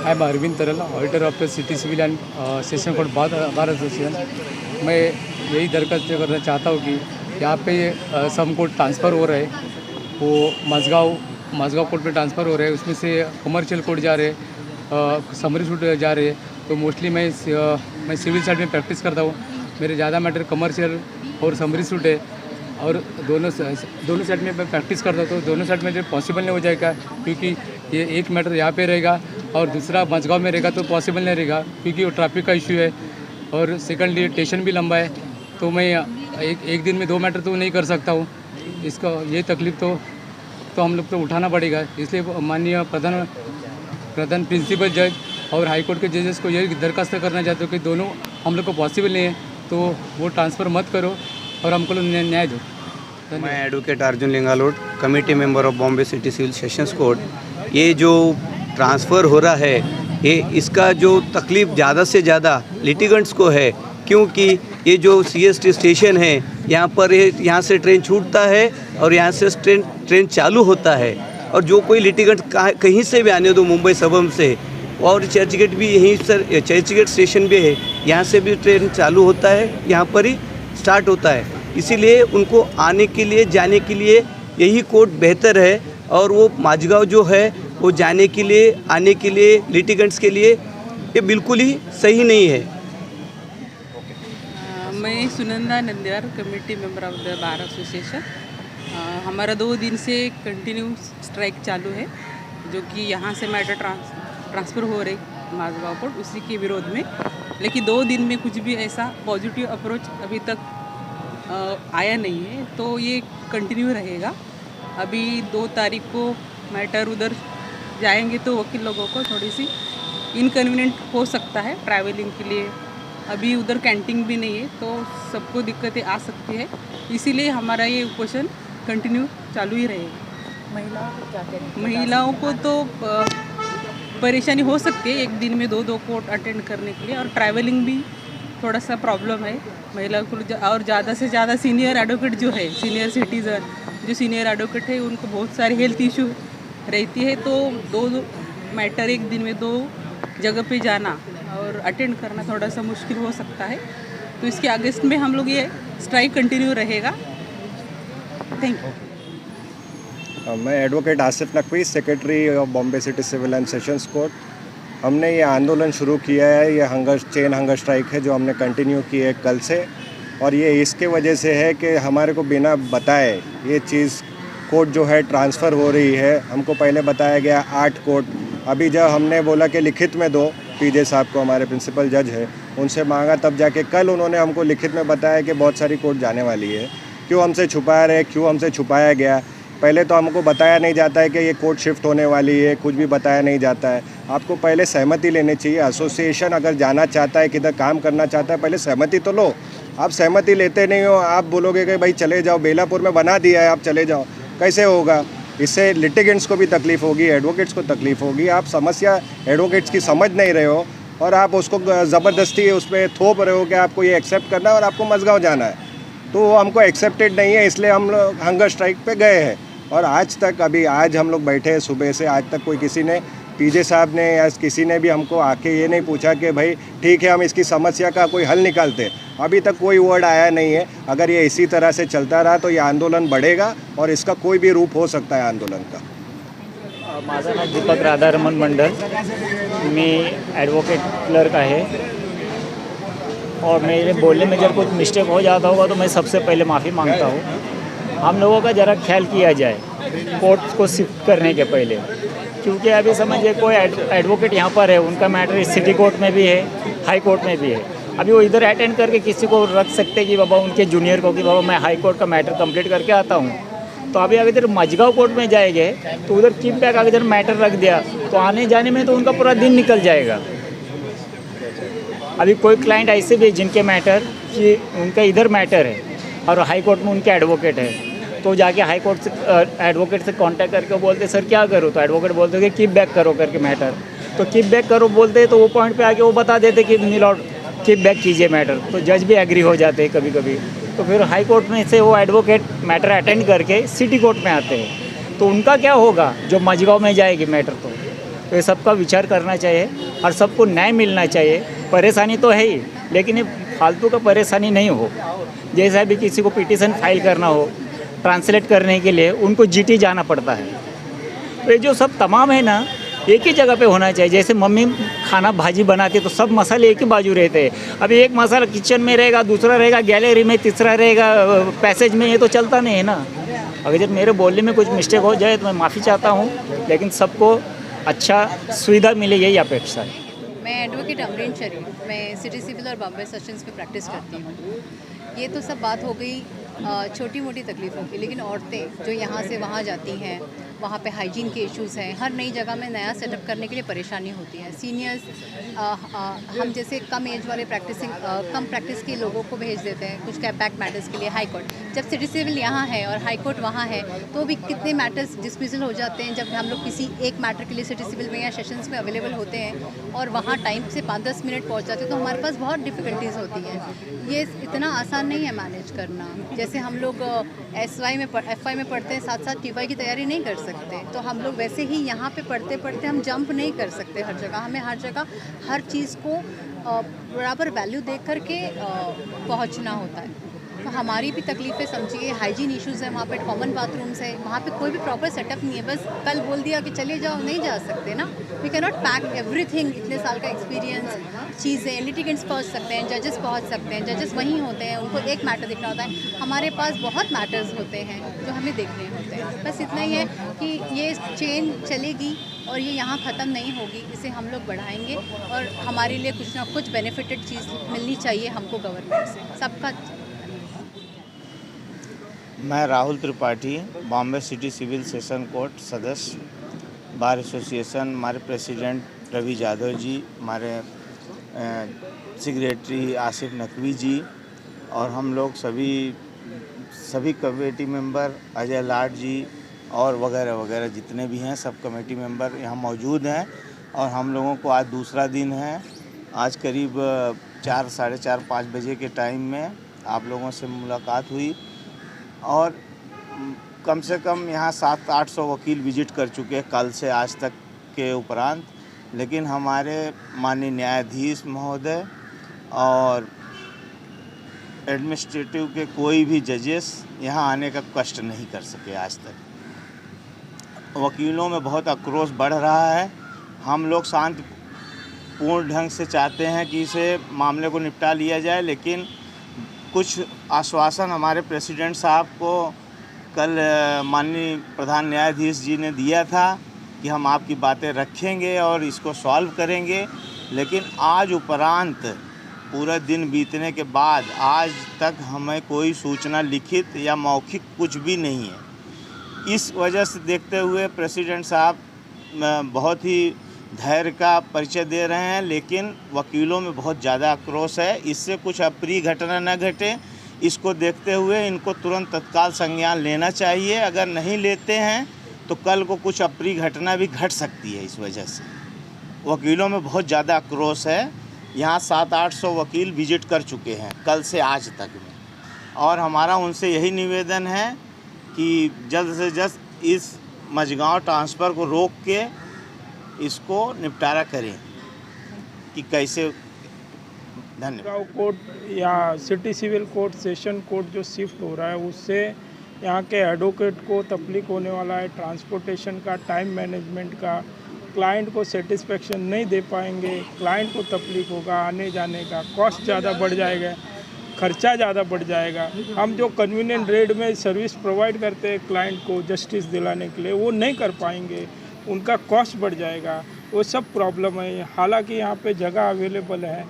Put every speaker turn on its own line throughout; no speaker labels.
I am Arvind Taral, auditor of the city civil and session court bar association. मैं यही दरख्वास्त करना चाहता हूँ कि यहाँ पे सम कोर्ट ट्रांसफ़र हो रहे हैं, वो मझगाँव कोर्ट में ट्रांसफ़र हो रहे हैं, उसमें से कमर्शियल कोर्ट जा रहे हैं, समरी सूट जा रहे हैं। तो मोस्टली मैं सिविल साइड में प्रैक्टिस करता हूँ। मेरे ज़्यादा मैटर कमर्शियल और समरी सूट है, और दोनों साइड में मैं प्रैक्टिस करता हूँ। तो दोनों साइड में जो पॉसिबल नहीं हो जाएगा, क्योंकि ये एक मैटर यहाँ पे रहेगा और दूसरा मझगाँव में रहेगा, तो पॉसिबल नहीं रहेगा, क्योंकि वो ट्रैफिक का इशू है। और सेकंडली स्टेशन भी लंबा है, तो मैं एक दिन में 2 मैटर तो नहीं कर सकता हूँ। इसका ये तकलीफ तो हम लोग को उठाना पड़ेगा। इसलिए माननीय प्रधान प्रिंसिपल जज और हाई कोर्ट के जजेस को यही दरख्वास्त करना चाहते हो कि दोनों हम लोग को पॉसिबल नहीं है, तो वो ट्रांसफ़र मत करो और हमको न्याय दो।
मैं advocate Arjun Lingalot, committee member of Bombay city civil sessions court. ये जो ट्रांसफ़र हो रहा है, ये इसका जो तकलीफ़ ज़्यादा से ज़्यादा लिटिगेंट्स को है, क्योंकि ये जो सीएसटी स्टेशन है, यहाँ से ट्रेन छूटता है और यहाँ से ट्रेन चालू होता है। और जो कोई लिटिगेंट कहीं से भी आने दो, मुंबई सबम से, और चर्चगेट भी यहीं सर, चर्चगेट स्टेशन भी है, यहाँ से भी ट्रेन चालू होता है, यहाँ पर ही स्टार्ट होता है। इसीलिए उनको आने के लिए जाने के लिए यही कोर्ट बेहतर है। और वो मझगाँव जो है, वो जाने के लिए आने के लिए लिटिगेंट्स के लिए ये बिल्कुल ही सही नहीं है।
मैं Sunanda Nandiyar, committee member of the bar association. हमारा 2 दिन से कंटिन्यू स्ट्राइक चालू है, जो कि यहाँ से मैटर ट्रांसफ़र हो रही मझगाँव कोर्ट, उसी के विरोध में। लेकिन 2 दिन में कुछ भी ऐसा पॉजिटिव अप्रोच अभी तक आया नहीं है, तो ये कंटिन्यू रहेगा। अभी 2 तारीख को मैटर उधर जाएंगे, तो वकील लोगों को थोड़ी सी इनकन्वीनियंट हो सकता है ट्रैवलिंग के लिए। अभी उधर कैंटीन भी नहीं है, तो सबको दिक्कतें आ सकती है। इसीलिए हमारा ये उपोषण कंटिन्यू चालू ही रहेगा।
महिलाओं को क्या करें?
महिलाओं को तो परेशानी हो सकती है एक दिन में 2 कोर्ट अटेंड करने के लिए, और ट्रैवलिंग भी थोड़ा सा प्रॉब्लम है महिलाओं को। और ज़्यादा से ज़्यादा सीनियर एडवोकेट जो है, सीनियर सिटीज़न जो सीनियर एडवोकेट है, उनको बहुत सारे हेल्थ इशू रहती है। तो 2 मैटर एक दिन में 2 जगह पे जाना और अटेंड करना थोड़ा सा मुश्किल हो सकता है। तो इसके अगेंस्ट में हम लोग ये स्ट्राइक कंटिन्यू रहेगा। Thank you.
मैं advocate Asif Naqvi, secretary of Bombay city civil and sessions court. हमने ये आंदोलन शुरू किया है, ये चेन हंगर स्ट्राइक है जो हमने कंटिन्यू की है कल से। और ये इसके वजह से है कि हमारे को बिना बताए ये चीज़ कोर्ट जो है ट्रांसफ़र हो रही है। हमको पहले बताया गया 8 कोर्ट। अभी जब हमने बोला कि लिखित में दो, पीजे साहब को, हमारे प्रिंसिपल जज है, उनसे मांगा, तब जाके कल उन्होंने हमको लिखित में बताया कि बहुत सारी कोर्ट जाने वाली है। क्यों हमसे छुपा रहे, क्यों हमसे छुपाया गया? पहले तो हमको बताया नहीं जाता है कि ये कोर्ट शिफ्ट होने वाली है, कुछ भी बताया नहीं जाता है। आपको पहले सहमति लेनी चाहिए। एसोसिएशन अगर जाना चाहता है, किधर काम करना चाहता है, पहले सहमति तो लो। आप सहमति लेते नहीं हो, आप बोलोगे कि भाई चले जाओ, बेलापुर में बना दिया है, आप चले जाओ, कैसे होगा? इससे लिटिगेंट्स को भी तकलीफ़ होगी, एडवोकेट्स को तकलीफ़ होगी। आप समस्या एडवोकेट्स की समझ नहीं रहे हो और आप उसको ज़बरदस्ती उस पर थोप रहे हो कि आपको ये एक्सेप्ट करना है और आपको मझगाँव जाना है। तो वो हमको एक्सेप्टेड नहीं है, इसलिए हम लोग हंगर स्ट्राइक पे गए हैं। और आज तक, अभी आज हम लोग बैठे हैं सुबह से, आज तक कोई किसी ने, पीजे साहब ने या किसी ने भी हमको आके ये नहीं पूछा कि भाई ठीक है हम इसकी समस्या का कोई हल निकालते। अभी तक कोई वर्ड आया नहीं है। अगर ये इसी तरह से चलता रहा तो ये आंदोलन बढ़ेगा और इसका कोई भी रूप हो सकता है आंदोलन का।
माझं नाव दीपक राधारमण मंडल, मी ॲडवोकेट क्लर्क आहे। और मेरे बोलने में जब कुछ मिस्टेक हो जाता होगा तो मैं सबसे पहले माफ़ी मांगता हूँ। हम लोगों का ज़रा ख्याल किया जाए कोर्ट को शिफ्ट करने के पहले, क्योंकि अभी समझिए कोई एडवोकेट यहाँ पर है, उनका मैटर सिटी कोर्ट में भी है, हाई कोर्ट में भी है। अभी वो इधर अटेंड करके किसी को रख सकते कि बाबा उनके जूनियर को कि बाबा मैं हाई कोर्ट का मैटर कंप्लीट करके आता हूँ। तो अभी अगर इधर मझगाँव कोर्ट में जाएंगे तो उधर किक बैक अगर इधर मैटर रख दिया तो आने जाने में तो उनका पूरा दिन निकल जाएगा। अभी कोई क्लाइंट ऐसे भी जिनके मैटर कि उनका इधर मैटर है और हाई कोर्ट में उनके एडवोकेट है, तो जाके हाई कोर्ट से एडवोकेट से कांटेक्ट करके बोलते सर क्या करो, तो एडवोकेट बोलते कि कीप बैक करो करके मैटर। तो कीप बैक करो बोलते तो वो पॉइंट पे आके वो बता देते कि मिलॉर्ड कीप बैक कीजिए मैटर, तो जज भी एग्री हो जाते हैं कभी कभी। तो फिर हाई कोर्ट में से वो एडवोकेट मैटर अटेंड करके सिटी कोर्ट में आते हैं, तो उनका क्या होगा जो मझगाँव में जाएगी मैटर। तो ये सबका विचार करना चाहिए और सबको न्याय मिलना चाहिए। परेशानी तो है ही, लेकिन ये फालतू का परेशानी नहीं हो। जैसा भी किसी को पिटीशन फाइल करना हो, ट्रांसलेट करने के लिए उनको जीटी जाना पड़ता है। तो ये जो सब तमाम है ना, एक ही जगह पे होना चाहिए। जैसे मम्मी खाना भाजी बनाती है तो सब मसाले एक ही बाजू रहते हैं। अभी एक मसाला किचन में रहेगा, दूसरा रहेगा गैलरी में, तीसरा रहेगा पैसेज में, ये तो चलता नहीं है ना। अगर जब मेरे बोलने में कुछ मिस्टेक हो जाए तो मैं माफ़ी चाहता हूँ, लेकिन सबको अच्छा सुविधा मिले यही अपेक्षा है।
मैं एडवोकेट अमरीन शरीफ, मैं सिटी सिविल और बॉम्बे सेशंस में प्रैक्टिस करती हूँ। ये तो सब बात हो गई छोटी मोटी तकलीफ़ों की, लेकिन औरतें जो यहाँ से वहाँ जाती हैं, वहाँ पे हाइजीन के इश्यूज़ हैं। हर नई जगह में नया सेटअप करने के लिए परेशानी होती है। सीनियर्स हम जैसे कम एज वाले कम प्रैक्टिस के लोगों को भेज देते हैं कुछ बैक मैटर्स के लिए हाई कोर्ट। जब सिटी सिविल यहाँ है और हाई कोर्ट वहाँ है तो भी कितने मैटर्स डिसमिसल हो जाते हैं। जब हम लोग किसी एक मैटर के लिए सिटी सिविल में या सेशंस में अवेलेबल होते हैं और वहाँ टाइम से 5-10 मिनट पहुँच जाते हैं तो हमारे पास बहुत डिफ़िकल्टीज़ होती हैं। ये इतना आसान नहीं है मैनेज करना। जैसे हम लोग एफवाई में पढ़ते हैं, साथ साथ टीवाई की तैयारी नहीं कर सकते, तो हम लोग वैसे ही यहाँ पे पढ़ते पढ़ते हम जंप नहीं कर सकते हर जगह। हमें हर जगह हर चीज़ को बराबर वैल्यू दे करके पहुँचना होता है। तो हमारी भी तकलीफ़ें समझिए, हाइजीन इश्यूज़ है, वहाँ पे कॉमन बाथरूम्स है, वहाँ पे कोई भी प्रॉपर सेटअप नहीं है। बस कल बोल दिया कि चले जाओ, नहीं जा सकते ना। We can not pack everything. इतने साल का एक्सपीरियंस, चीज़ें, लिटिगेंट्स पहुँच सकते हैं, जजेस पहुँच सकते हैं, जजेस वहीं होते हैं, उनको एक मैटर देखना होता है। हमारे पास बहुत मैटर्स होते हैं जो हमें देखने होते हैं। बस इतना ही है कि ये चेन चलेगी और ये यहाँ ख़त्म नहीं होगी, इसे हम लोग बढ़ाएंगे और हमारे लिए कुछ ना कुछ बेनिफिटेड चीज़ मिलनी चाहिए हमको गवर्नमेंट से, सबका।
मैं Rahul Tripathi, Bombay city civil session court सदस्य, बार एसोसिएशन, हमारे प्रेसिडेंट रवि यादव जी, हमारे सेक्रेटरी आसिफ नकवी जी और हम लोग सभी कमेटी मेंबर अजय लाड जी और वगैरह वगैरह जितने भी हैं सब कमेटी मेंबर यहाँ मौजूद हैं। और हम लोगों को आज दूसरा दिन है। आज करीब 4, साढ़े 4, 5 बजे के टाइम में आप लोगों से मुलाकात हुई और कम से कम यहाँ 700-800 वकील विजिट कर चुके हैं कल से आज तक के उपरांत। लेकिन हमारे माननीय न्यायाधीश महोदय और एडमिनिस्ट्रेटिव के कोई भी जजेस यहाँ आने का कष्ट नहीं कर सके आज तक। वकीलों में बहुत आक्रोश बढ़ रहा है। हम लोग शांतिपूर्ण ढंग से चाहते हैं कि इसे मामले को निपटा लिया जाए, लेकिन कुछ आश्वासन हमारे प्रेसिडेंट साहब को कल माननीय प्रधान न्यायाधीश जी ने दिया था कि हम आपकी बातें रखेंगे और इसको सॉल्व करेंगे। लेकिन आज उपरांत पूरा दिन बीतने के बाद आज तक हमें कोई सूचना लिखित या मौखिक कुछ भी नहीं है। इस वजह से देखते हुए प्रेसिडेंट साहब बहुत ही धैर्य का परिचय दे रहे हैं, लेकिन वकीलों में बहुत ज़्यादा आक्रोश है। इससे कुछ अप्रिय घटना न घटे, इसको देखते हुए इनको तुरंत तत्काल संज्ञान लेना चाहिए। अगर नहीं लेते हैं तो कल को कुछ अप्रिय घटना भी घट सकती है। इस वजह से वकीलों में बहुत ज़्यादा आक्रोश है। यहाँ 700-800 वकील विजिट कर चुके हैं कल से आज तक में, और हमारा उनसे यही निवेदन है कि जल्द से जल्द इस मझगांव ट्रांसफ़र को रोक के इसको निपटारा करें कि कैसे। धन्यवाद।
कोर्ट या city civil court, session court जो शिफ्ट हो रहा है उससे यहाँ के एडवोकेट को तकलीफ होने वाला है। ट्रांसपोर्टेशन का, टाइम मैनेजमेंट का, क्लाइंट को सेटिस्फेक्शन नहीं दे पाएंगे, क्लाइंट को तकलीफ होगा आने जाने का, कॉस्ट ज़्यादा बढ़ जाएगा, खर्चा ज़्यादा बढ़ जाएगा। हम जो कन्वीनियंट रेट में सर्विस प्रोवाइड करते हैं क्लाइंट को जस्टिस दिलाने के लिए वो नहीं कर पाएंगे, उनका कॉस्ट बढ़ जाएगा। वो सब प्रॉब्लम है। हालांकि यहाँ पे जगह अवेलेबल है,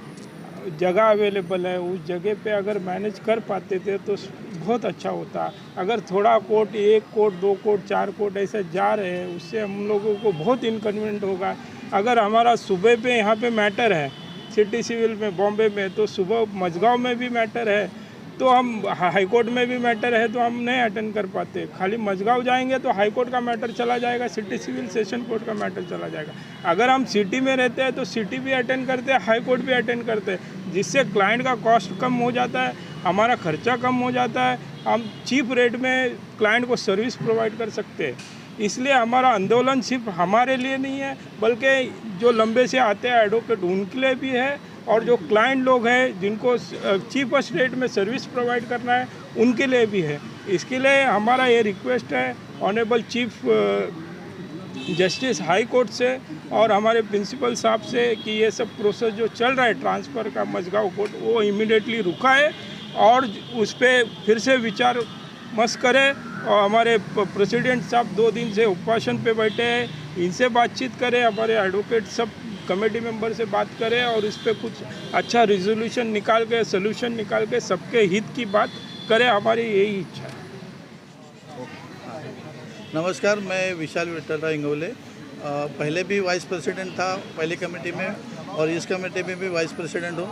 उस जगह पे अगर मैनेज कर पाते थे तो बहुत अच्छा होता। अगर थोड़ा कोर्ट, 1 कोर्ट, 2 कोर्ट, 4 कोर्ट ऐसे जा रहे हैं उससे हम लोगों को बहुत इनकन्वीनियंट होगा। अगर हमारा सुबह पे यहाँ पे मैटर है सिटी सिविल में बॉम्बे में, तो सुबह मझगांव में भी मैटर है, तो हम हाई कोर्ट में भी मैटर है तो हम नहीं अटेंड कर पाते। खाली मझगांव जाएंगे तो हाई कोर्ट का मैटर चला जाएगा, सिटी सिविल सेशन कोर्ट का मैटर चला जाएगा। अगर हम सिटी में रहते हैं तो सिटी भी अटेंड करते हैं, हाई कोर्ट भी अटेंड करते हैं, जिससे क्लाइंट का कॉस्ट कम हो जाता है, हमारा खर्चा कम हो जाता है, हम चीप रेट में क्लाइंट को सर्विस प्रोवाइड कर सकते हैं। इसलिए हमारा आंदोलन सिर्फ हमारे लिए नहीं है, बल्कि जो लंबे से आते हैं एडवोकेट उनके लिए भी है, और जो क्लाइंट लोग हैं जिनको चीफ स्टेट में सर्विस प्रोवाइड करना है उनके लिए भी है। इसके लिए हमारा ये रिक्वेस्ट है honourable chief justice high court से और हमारे प्रिंसिपल साहब से कि ये सब प्रोसेस जो चल रहा है ट्रांसफ़र का मझगांव कोर्ट, वो इमीडिएटली रुकाए और उस पर फिर से विचार मस करें। और हमारे प्रेसिडेंट साहब 2 दिन से उपवासन पे बैठे हैं, इनसे बातचीत करें, हमारे एडवोकेट सब कमेटी मेंबर से बात करें और इस पर कुछ अच्छा रिजोल्यूशन निकाल के, सोल्यूशन निकाल के सबके हित की बात करें, हमारी यही इच्छा है।
नमस्कार, मैं विशाल विठ्ठलराव इंगोले। पहले भी वाइस प्रेसिडेंट था पहली कमेटी में और इस कमेटी में भी वाइस प्रेसिडेंट हूँ।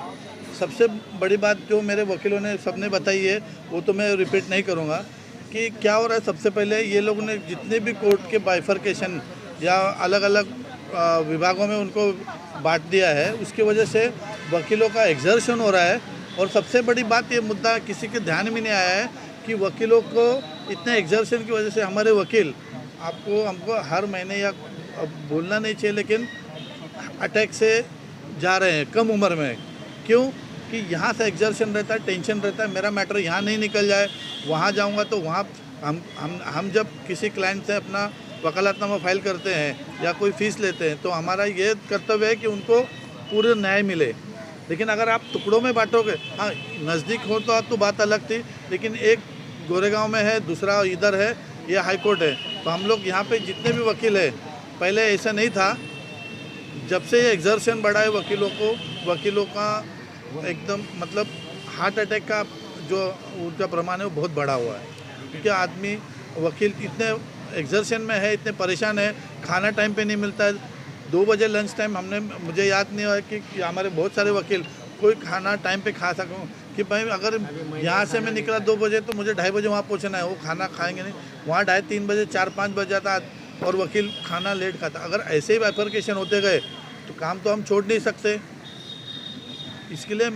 सबसे बड़ी बात जो मेरे वकीलों ने सबने बताई है वो तो मैं रिपीट नहीं करूँगा कि क्या हो रहा है। सबसे पहले ये लोगों ने जितने भी कोर्ट के बाइफर्केशन या अलग अलग विभागों में उनको बांट दिया है, उसकी वजह से वकीलों का एग्जर्शन हो रहा है। और सबसे बड़ी बात ये मुद्दा किसी के ध्यान में नहीं आया है कि वकीलों को इतने एग्जर्शन की वजह से हमारे वकील हमको हर महीने या बोलना नहीं चाहिए लेकिन अटैक से जा रहे हैं कम उम्र में। क्यों कि यहाँ से एग्जर्शन रहता है, टेंशन रहता है, मेरा मैटर यहाँ नहीं निकल जाए, वहाँ जाऊँगा तो वहाँ हम जब किसी क्लाइंट से अपना वकालतनामा फाइल करते हैं या कोई फ़ीस लेते हैं तो हमारा ये कर्तव्य है कि उनको पूरे न्याय मिले। लेकिन अगर आप टुकड़ों में बांटोगे, हाँ नज़दीक हो तो बात अलग थी, लेकिन एक गोरेगांव में है, दूसरा इधर है, ये हाई कोर्ट है। तो हम लोग यहाँ पे जितने भी वकील हैं, पहले ऐसा नहीं था। जब से ये एग्जर्शन बढ़ा है वकीलों का एकदम मतलब हार्ट अटैक का जो उनका प्रमाण है वो बहुत बढ़ा हुआ है। क्योंकि आदमी वकील इतने एग्जर्शन में है, इतने परेशान है, खाना टाइम पे नहीं मिलता है। 2 बजे लंच टाइम मुझे याद नहीं हुआ कि हमारे बहुत सारे वकील कोई खाना टाइम पे खा सकूं कि भाई अगर यहाँ से मैं निकला 2 बजे तो मुझे 2:30 बजे वहाँ पहुँचना है, वो खाना खाएंगे नहीं, वहाँ 2:30-3 बजे 4-5 बज जाता और वकील खाना लेट खाता। अगर ऐसे ही बाइफर्केशन होते गए तो काम तो हम छोड़ नहीं सकते। इसके लिए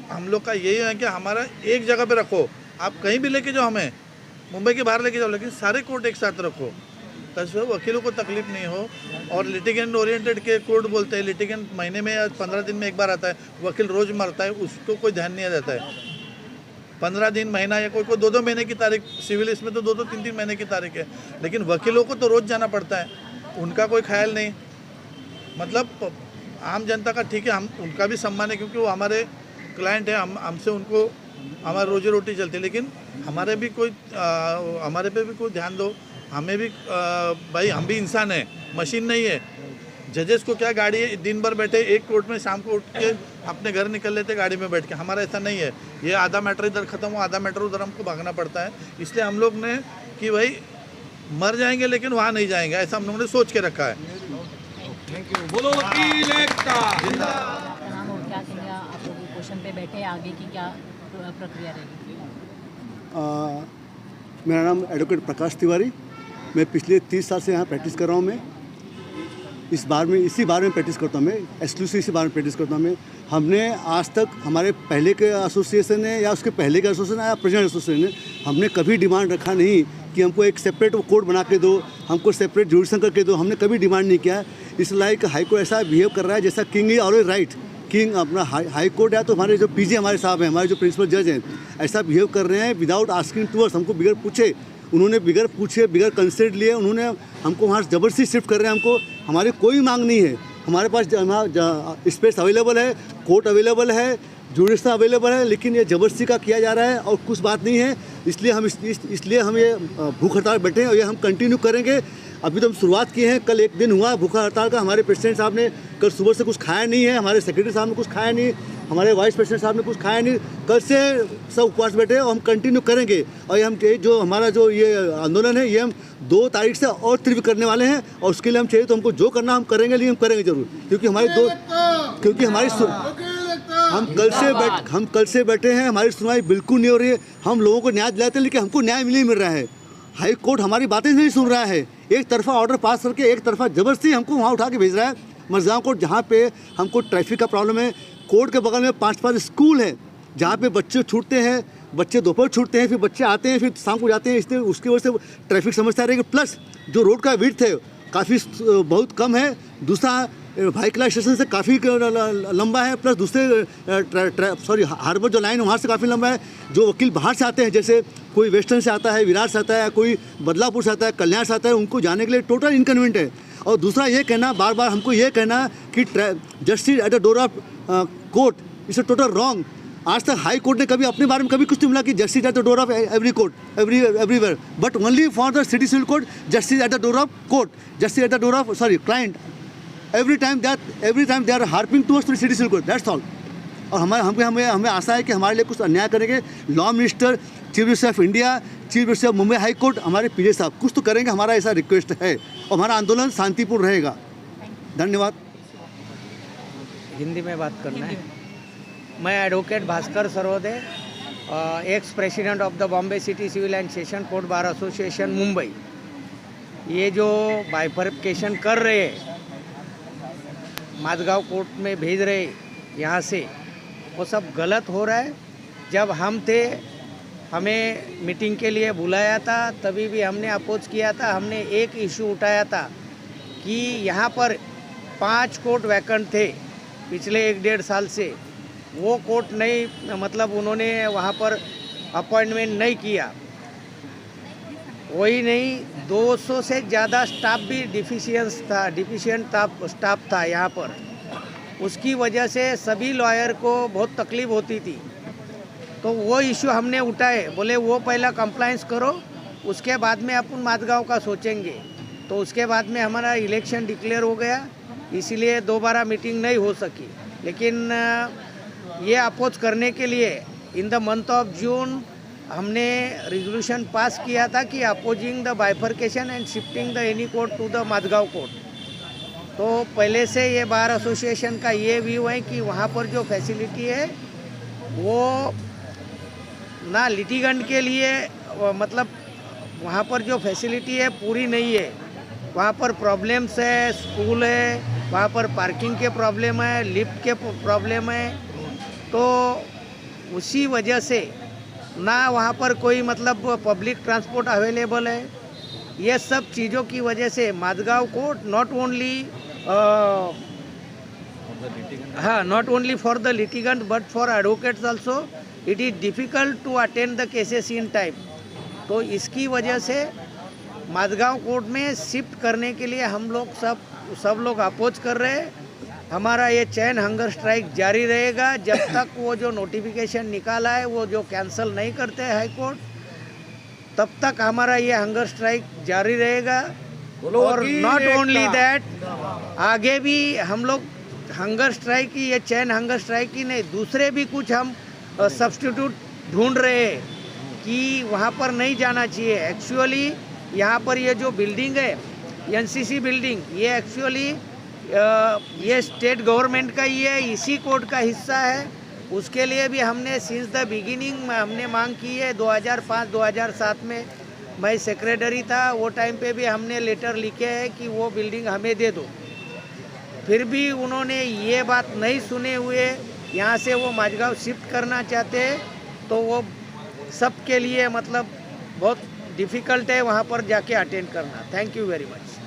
हम लोग का यही है कि हमारा एक जगह पे रखो, आप कहीं भी लेके जाओ, हमें मुंबई के बाहर लेके जाओ, लेकिन सारे कोर्ट एक साथ रखो ताकि वकीलों को तकलीफ नहीं हो। और लिटिगेंट ओरिएंटेड के कोर्ट बोलते हैं, लिटिगेंट महीने में या 15 दिन में एक बार आता है, वकील रोज़ मरता है, उसको कोई ध्यान नहीं देता है। 15 दिन, महीना या कोई 2-2 महीने की तारीख, सिविल इसमें तो 2-2, 3-3 महीने की तारीख है, लेकिन वकीलों को तो रोज़ जाना पड़ता है, उनका कोई ख्याल नहीं। मतलब आम जनता का ठीक है, हम उनका भी सम्मान है क्योंकि वो हमारे क्लाइंट है, हमसे उनको हमारी रोजी रोटी चलती है, लेकिन हमारे पे भी कोई ध्यान दो। हमें भी भाई हम भी इंसान हैं, मशीन नहीं है। जजेस को क्या गाड़ी है, दिन भर बैठे एक कोर्ट में, शाम को उठ के अपने घर निकल लेते गाड़ी में बैठ के। हमारा ऐसा नहीं है, ये आधा मैटर इधर ख़त्म हो, आधा मैटर उधर हमको भागना पड़ता है। इसलिए हम लोग ने कि भाई मर जाएंगे लेकिन वहाँ नहीं जाएंगे, ऐसा हम लोगों ने सोच के रखा है।
बोलो वकील एकता जिंदाबाद। और क्या कहेंगे आप लोग क्वेश्चन पे बैठे, आगे की क्या प्रक्रिया रहेगी?
मेरा नाम एडवोकेट प्रकाश तिवारी, मैं पिछले 30 साल से यहाँ प्रैक्टिस कर रहा हूँ। मैं इसी बार में प्रैक्टिस करता हूँ, मैं एक्सक्लूसिव इसी बार में प्रैक्टिस करता हूँ। हमने आज तक हमारे पहले के एसोसिएशन है या उसके पहले के एसोसिएशन है या प्रेजेंट एसोसिएशन है, हमने कभी डिमांड रखा नहीं कि हमको एक सेपरेट कोड बना के दो, हमको सेपरेट जुडिशन करके दो। हमने कभी डिमांड नहीं किया। इस लाइक हाई कोर्ट ऐसा बिहेव कर रहा है जैसा king is always right. King अपना हाई कोर्ट है तो हमारे जो पीजी हमारे साहब हैं, हमारे जो प्रिंसिपल जज हैं, ऐसा बिहेव कर रहे हैं विदाउट आस्किंग टू अस। हमको बिगर पूछे, उन्होंने बिगर पूछे, बिगर कंसेंट लिए उन्होंने हमको वहाँ ज़बरदस्ती शिफ्ट कर रहे हैं। हमको हमारी कोई मांग नहीं है, हमारे पास स्पेस अवेलेबल है, कोर्ट अवेलेबल है, जुडिशन अवेलेबल है, लेकिन ये ज़बरदस्ती का किया जा रहा है और कुछ बात नहीं है। इसलिए हम ये भूख हड़ताल बैठे हैं और ये हम कंटिन्यू करेंगे। अभी तो हम शुरुआत किए हैं, कल एक दिन हुआ भूखा हड़ताल का। हमारे प्रेसिडेंट साहब ने कल सुबह से कुछ खाया नहीं है, हमारे सेक्रेटरी साहब ने कुछ खाया नहीं, हमारे वाइस प्रेसिडेंट साहब ने कुछ खाया नहीं। कल से सब उपवास बैठे और हम कंटिन्यू करेंगे। और ये हम जो हमारा जो ये आंदोलन है ये हम 2 तारीख से और तीव्र करने वाले हैं और उसके लिए हम चाहिए तो हमको जो करना हम करेंगे, लेकिन हम करेंगे जरूर। क्योंकि हम कल से बैठे हैं, हमारी सुनवाई बिल्कुल नहीं हो रही है। हम लोगों को न्याय दिलाते हैं लेकिन हमको न्याय नहीं मिल रहा है। हाई कोर्ट हमारी बातें नहीं सुन रहा है, एक तरफा ऑर्डर पास करके एक तरफा ज़बरदस्ती हमको वहाँ उठा के भेज रहा है। मझगांव कोर्ट जहाँ पे हमको ट्रैफिक का प्रॉब्लम है, कोर्ट के बगल में 5-5 स्कूल है जहाँ पे बच्चे छूटते हैं, बच्चे दोपहर छूटते हैं, फिर बच्चे आते हैं, फिर शाम को जाते हैं, इसलिए उसकी वजह से ट्रैफिक समस्या रहेगी। प्लस जो रोड का विड्थ है काफ़ी बहुत कम है। दूसरा भाईकला स्टेशन से काफ़ी लंबा है, प्लस दूसरे हार्बर जो लाइन है वहाँ से काफ़ी लंबा है। जो वकील बाहर से आते हैं, जैसे कोई वेस्टर्न से आता है, विरार से आता है, कोई बदलापुर से आता है, कल्याण से आता है, उनको जाने के लिए टोटल इनकन्वीनियंट है। और दूसरा ये कहना, बार बार हमको ये कहना कि justice at the door of court is a total wrong. आज तक हाई कोर्ट ने कभी अपने बारे में कभी कुछ नहीं बोला कि justice at the door of every court everywhere, but only for the city civil court justice at the door of court, justice at the door of client. every time they are harping towards the city civil court, that's all। और हमें आशा है कि हमारे लिए कुछ अन्याय करेंगे law minister, chief minister of India, chief minister of Mumbai high court, हमारे पीजे साहब कुछ तो करेंगे। हमारा ऐसा रिक्वेस्ट है और हमारा आंदोलन शांतिपूर्ण रहेगा। धन्यवाद।
हिंदी में बात करना है। मैं advocate Bhaskar Sarvodaya, ex president of the Bombay city civil and session court bar association Mumbai. ये जो बाइफर्केशन कर रहे हैं, माझगांव कोर्ट में भेज रहे यहाँ से, वो सब गलत हो रहा है। जब हम थे, हमें मीटिंग के लिए बुलाया था, तभी भी हमने अपोज किया था। हमने एक इशू उठाया था कि यहाँ पर 5 कोर्ट वैकेंट थे पिछले 1-1.5 साल से। वो कोर्ट नहीं, मतलब उन्होंने वहाँ पर अपॉइंटमेंट नहीं किया। वही नहीं, 200 से ज़्यादा स्टाफ भी डिफिशिएंट स्टाफ था यहाँ पर। उसकी वजह से सभी लॉयर को बहुत तकलीफ होती थी। तो वो इशू हमने उठाए, बोले वो पहला कंप्लायंस करो, उसके बाद में अपन माझगांव का सोचेंगे। तो उसके बाद में हमारा इलेक्शन डिक्लेयर हो गया, इसीलिए दोबारा मीटिंग नहीं हो सकी। लेकिन ये अपोज करने के लिए in the month of June हमने रिजोल्यूशन पास किया था कि opposing the bifurcation and shifting the any court to the Mazgaon court. तो पहले से ये बार एसोसिएशन का ये व्यू है कि वहाँ पर जो फैसिलिटी है वो ना लिटिगेंट के लिए, मतलब वहाँ पर जो फैसिलिटी है पूरी नहीं है। वहाँ पर प्रॉब्लम्स है, स्कूल है, वहाँ पर पार्किंग के प्रॉब्लम है, लिफ्ट के प्रॉब्लम है। तो उसी वजह से ना वहाँ पर कोई मतलब पब्लिक ट्रांसपोर्ट अवेलेबल है। ये सब चीज़ों की वजह से Mazgaon court not only for the litigant but for advocates also it is difficult to attend the cases in time. तो इसकी वजह से माझगांव कोर्ट में शिफ्ट करने के लिए हम लोग सब लोग अपोज कर रहे हैं। हमारा ये चैन हंगर स्ट्राइक जारी रहेगा जब तक वो जो नोटिफिकेशन निकाला है वो जो कैंसिल नहीं करते हाई कोर्ट, तब तक हमारा ये हंगर स्ट्राइक जारी रहेगा। और नॉट ओनली दैट, आगे भी हम लोग हंगर स्ट्राइक की, ये चैन हंगर स्ट्राइक की नहीं, दूसरे भी कुछ हम सब्स्टिट्यूट ढूंढ रहे हैं कि वहाँ पर नहीं जाना चाहिए। एक्चुअली यहाँ पर ये जो बिल्डिंग है एनसीसी बिल्डिंग, ये एक्चुअली ये स्टेट गवर्नमेंट का ही है, इसी कोर्ट का हिस्सा है। उसके लिए भी हमने सिंस द बिगिनिंग में हमने मांग की है। 2005-2007 में मैं सेक्रेटरी था, वो टाइम पे भी हमने लेटर लिखे है कि वो बिल्डिंग हमें दे दो। फिर भी उन्होंने ये बात नहीं सुने हुए यहाँ से वो माझगांव शिफ्ट करना चाहते हैं। तो वो सब के लिए मतलब बहुत डिफ़िकल्ट है वहाँ पर जाके अटेंड करना। Thank you very much.